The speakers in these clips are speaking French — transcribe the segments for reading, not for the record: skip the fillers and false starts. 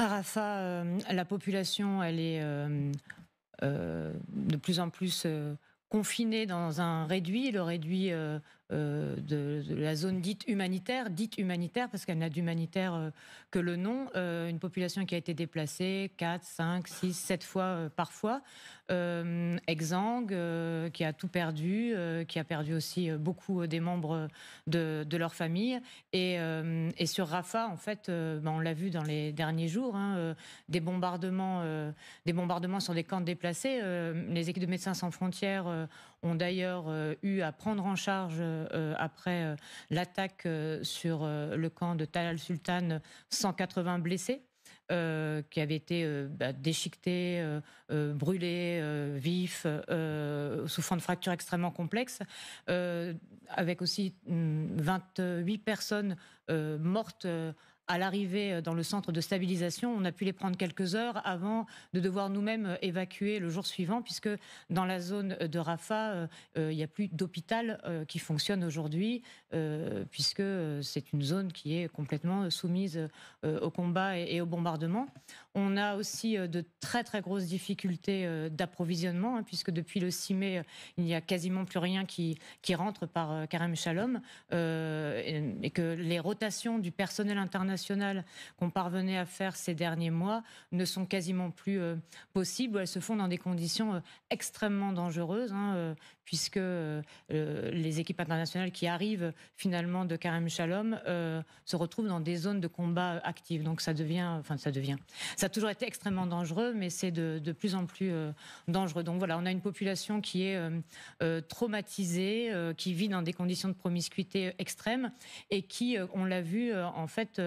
À Rafah, la population, elle est de plus en plus confinée dans un réduit, le réduit de la zone dite humanitaire, parce qu'elle n'a d'humanitaire que le nom. Une population qui a été déplacée 4, 5, 6, 7 fois parfois, exsangue, qui a tout perdu, qui a perdu aussi beaucoup des membres de leur famille. Et sur Rafah, en fait, on l'a vu dans les derniers jours, des bombardements sur des camps de déplacés. Les équipes de Médecins sans frontières ont d'ailleurs eu à prendre en charge après l'attaque sur le camp de Tal al-Sultan 180 blessés. Qui avaient été déchiquetés, brûlés, vifs, souffrant de fractures extrêmement complexes, avec aussi 28 personnes mortes à l'arrivée dans le centre de stabilisation. On a pu les prendre quelques heures avant de devoir nous-mêmes évacuer le jour suivant, puisque dans la zone de Rafah, il n'y a plus d'hôpital qui fonctionne aujourd'hui, puisque c'est une zone qui est complètement soumise au combat et au bombardement. On a aussi de très très grosses difficultés d'approvisionnement, puisque depuis le 6 mai, il n'y a quasiment plus rien qui rentre par Karem Shalom, et que les rotations du personnel international qu'on parvenait à faire ces derniers mois ne sont quasiment plus possibles. Elles se font dans des conditions extrêmement dangereuses, puisque les équipes internationales qui arrivent finalement de Karem Shalom se retrouvent dans des zones de combat actives. Donc ça a toujours été extrêmement dangereux, mais c'est de plus en plus dangereux. Donc voilà, on a une population qui est traumatisée, qui vit dans des conditions de promiscuité extrêmes et qui, on l'a vu, en fait,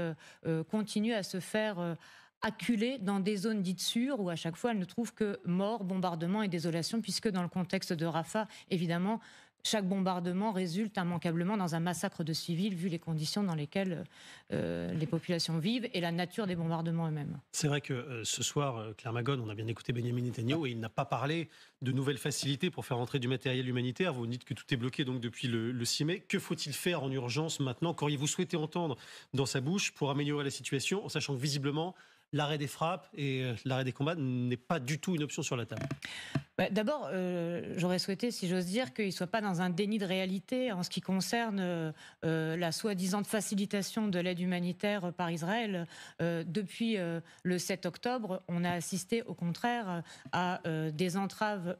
continue à se faire acculée dans des zones dites sûres où à chaque fois elle ne trouve que mort, bombardement et désolation, puisque dans le contexte de Rafah, évidemment, chaque bombardement résulte immanquablement dans un massacre de civils, vu les conditions dans lesquelles les populations vivent et la nature des bombardements eux-mêmes. C'est vrai que ce soir, Claire Magone, on a bien écouté Benyamin Netanyahou et il n'a pas parlé de nouvelles facilités pour faire entrer du matériel humanitaire. Vous dites que tout est bloqué donc depuis le 6 mai. Que faut-il faire en urgence maintenant? Qu'auriez-vous souhaité entendre dans sa bouche pour améliorer la situation, en sachant que visiblement l'arrêt des frappes et l'arrêt des combats n'est pas du tout une option sur la table? D'abord, j'aurais souhaité, si j'ose dire, qu'il ne soit pas dans un déni de réalité en ce qui concerne la soi-disant facilitation de l'aide humanitaire par Israël. Depuis le 7 octobre, on a assisté au contraire à des entraves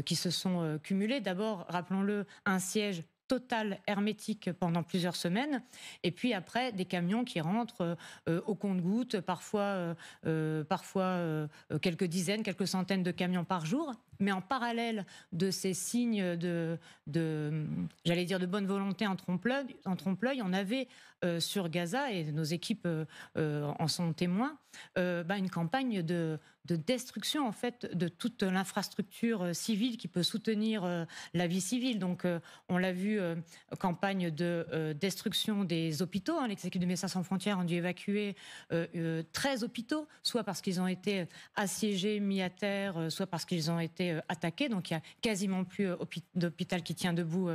qui se sont cumulées. D'abord, rappelons-le, un siège total hermétique pendant plusieurs semaines, et puis après des camions qui rentrent au compte-gouttes, parfois quelques dizaines, quelques centaines de camions par jour. Mais en parallèle de ces signes j'allais dire de bonne volonté en trompe-l'œil, on avait sur Gaza, et nos équipes en sont témoins, une campagne de destruction en fait de toute l'infrastructure civile qui peut soutenir la vie civile. Donc on l'a vu, campagne de destruction des hôpitaux. Les équipes de Médecins sans frontières ont dû évacuer 13 hôpitaux, soit parce qu'ils ont été assiégés, mis à terre, soit parce qu'ils ont été attaqués. Donc il y a quasiment plus d'hôpital qui tient debout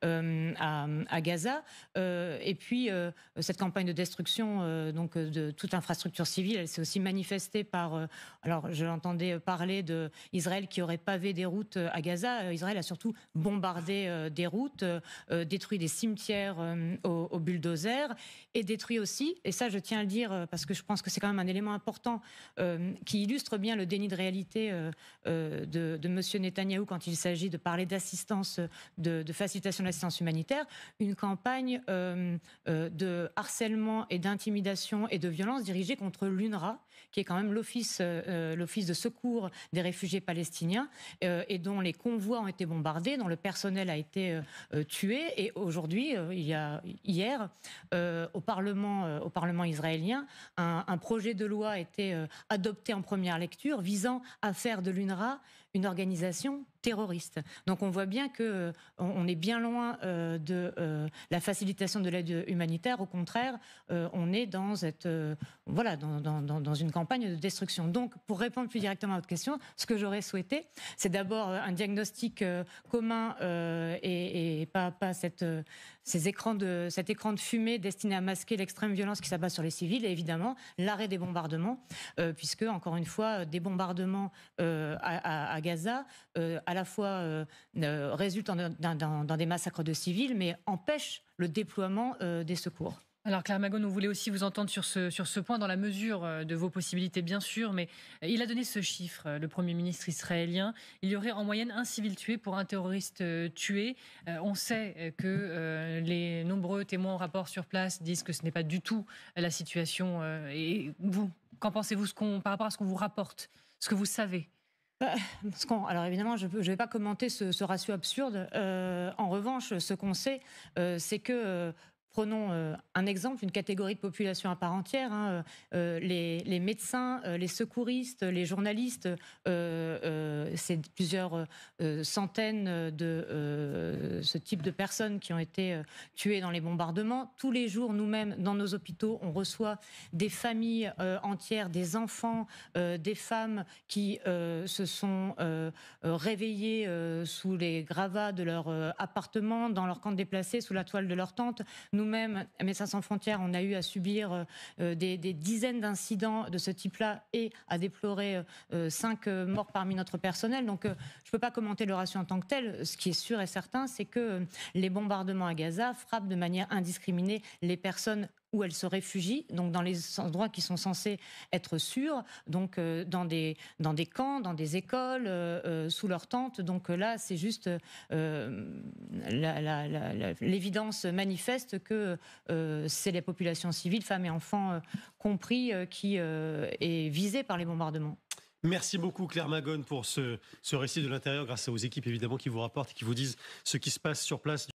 à Gaza. Et puis cette campagne de destruction donc de toute infrastructure civile, elle s'est aussi manifestée par alors je l'entendais parler de Israël qui aurait pavé des routes à Gaza. Israël a surtout bombardé des routes, détruit des cimetières au bulldozer, et détruit aussi, et ça je tiens à le dire parce que je pense que c'est quand même un élément important qui illustre bien le déni de réalité de monsieur Netanyahou quand il s'agit de parler d'assistance, de facilitation de l'assistance humanitaire, une campagne de harcèlement et d'intimidation et de violence dirigée contre l'UNRWA, qui est quand même l'office de secours des réfugiés palestiniens, et dont les convois ont été bombardés, dont le personnel a été tué. Et aujourd'hui, hier, au Parlement israélien, un projet de loi a été adopté en première lecture visant à faire de l'UNRWA une organisation terroriste. Donc on voit bien que on est bien loin de la facilitation de l'aide humanitaire. Au contraire, on est dans dans une campagne de destruction. Donc pour répondre plus directement à votre question, ce que j'aurais souhaité, c'est d'abord un diagnostic commun et pas cet écran de fumée destiné à masquer l'extrême violence qui s'abat sur les civils, et évidemment l'arrêt des bombardements, puisque, encore une fois, des bombardements à Gaza, à la fois résultent dans des massacres de civils, mais empêchent le déploiement des secours. Alors Claire Magon, on voulait aussi vous entendre sur ce point, dans la mesure de vos possibilités bien sûr, mais il a donné ce chiffre, le Premier ministre israélien. Il y aurait en moyenne un civil tué pour un terroriste tué. On sait que les nombreux témoins en rapport sur place disent que ce n'est pas du tout la situation. Et vous, qu'en pensez-vous par rapport à ce qu'on vous rapporte, ce que vous savez? Alors évidemment, je ne vais pas commenter ce ratio absurde. En revanche, ce qu'on sait, c'est que... Prenons un exemple, une catégorie de population à part entière, les médecins, les secouristes, les journalistes, c'est plusieurs centaines de ce type de personnes qui ont été tuées dans les bombardements. Tous les jours, nous-mêmes, dans nos hôpitaux, on reçoit des familles entières, des enfants, des femmes qui se sont réveillées sous les gravats de leur appartement, dans leur camp de déplacés, sous la toile de leur tente. Nous-mêmes, Médecins sans frontières, on a eu à subir des dizaines d'incidents de ce type-là et à déplorer 5 morts parmi notre personnel. Donc, je ne peux pas commenter le ratio en tant que tel. Ce qui est sûr et certain, c'est que les bombardements à Gaza frappent de manière indiscriminée les personnes où elles se réfugient, donc dans les endroits qui sont censés être sûrs, donc dans des camps, dans des écoles, sous leurs tentes. Donc là, c'est juste l'évidence manifeste que c'est les populations civiles, femmes et enfants compris, qui est visée par les bombardements. Merci beaucoup Claire Magon pour ce récit de l'intérieur, grâce aux équipes évidemment qui vous rapportent et qui vous disent ce qui se passe sur place.